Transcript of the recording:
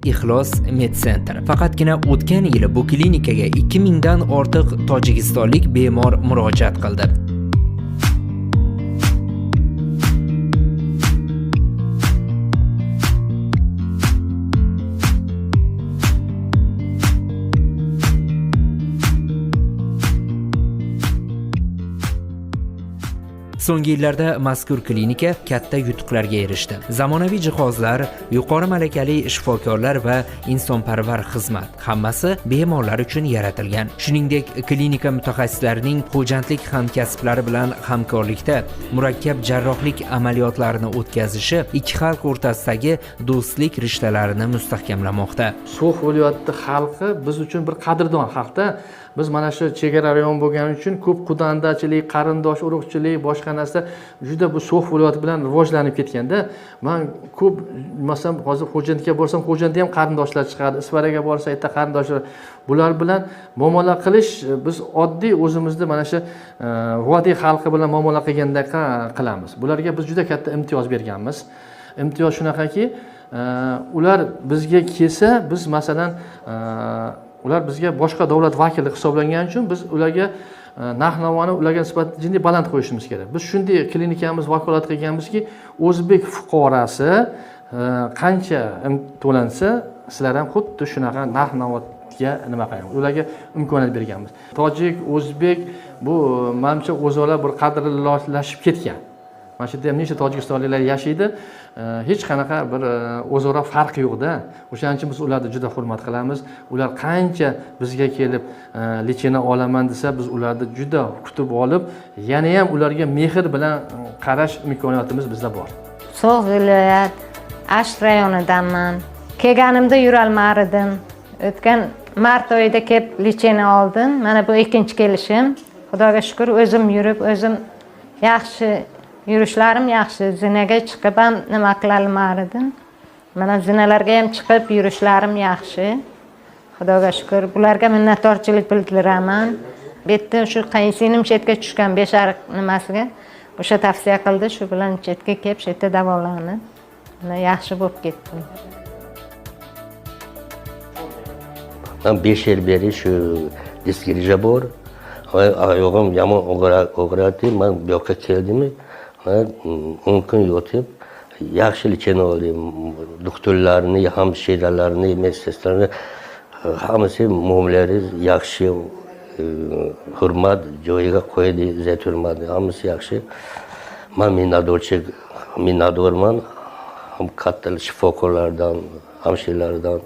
Ixlos Medcenter. Faqatgina o'tgan yili bu klinikaga 2000 dan ortiq tojikistonlik bemor murojaat qildi. So'nggi yillarda mazkur klinika katta yutuqlarga erishdi. Zamonaviy jihozlar, yuqori malakali shifokorlar va insonparvar xizmat hammasi bemorlar uchun yaratilgan. Shuningdek, klinika mutaxassislarining xo'jandlik hamkasblari bilan hamkorlikda murakkab jarrohlik amaliyotlarini o'tkazishi ikki xalq o'rtasidagi do'stlik rishtalarini mustahkamlamoqda. So'x viloyati xalqi biz uchun bir qadrdon xalqda. Biz mana shu chegara rayon bo'lgani uchun ko'p qudandachilik, qarindosh urug'chilik, boshqa narsa juda bu So'x viloyati bilan rivojlanib ketganda, men ko'p masalan hozir Xo'jandga borsam, Xo'janda ham qarindoshlar chiqadi, Isfaraga borsa aytda qarindoshlar, bular bilan muomala qilish biz oddiy o'zimizni mana shu vodiy xalqi bilan muomala qilgandek qilamiz. Bularga biz juda katta imtiyoz berganmiz. Imtiyoz shunaqaki, ular bizga kelsa, biz masalan ular bizga boshqa davlat vakili hisoblangani uchun biz ularga narx-navoni ularga nisbatan jinday baland qo'yishimiz kerak. Biz shunday klinikamiz vakolat qilganmizki, o'zbek fuqarosi qancha to'lansa, sizlar ham xuddi shunaqa narx-navoga nima qilamiz. Ularga imkoniyat berganmiz. Tojik, o'zbek bu menimcha o'zaro bir qadrlashib ketgan. Mana shu yerda ham necha tojikistonliklar yashaydi. Hech qanaqa bir o'zaro farq yo'q-da. O'shaning uchun biz ularni juda hurmat qilamiz. Ular qancha bizga kelib lechena olaman desa, biz ularni juda kutib olib, yana ham ularga mehr bilan qarash imkoniyatimiz bizda bor. So'x viloyat Asht rayonidanman. Kelganimda yurolmar edim. O'tgan mart oyida kelib lechena oldim. Mana bu ikkinchi kelishim. Xudoga shukr, o'zim yurib, o'zim yaxshi yurishlarim yaxshi. Zinaga chiqib ham nima qilolmar edim. Mana zinalarga ham chiqib yurishlarim yaxshi. Xudoga shukr. Bularga minnatdorchilik bildiraman. Bu yerda shu qaysinim chetga tushgan beshariq nimasiga o'sha tavsiya qildi, shu bilan chetga kelib, shu yerda davolanib, mana yaxshi bo'lib ketdim. Ben 5 yıl beri şu diskirija bor. Ayağım yamon og'riyapti. Ben bu yoqqa keldim. 10 kun yotib, yaxshi lechena oldim. Doktorlarni, hamshiralarni, medsestralarni hammasi muomalari yaxshi, hurmat joyiga qo'ydi, izzat hurmat, hammasi yaxshi. Men minnatdorman ham katta shifokorlardan, hamshiralardan.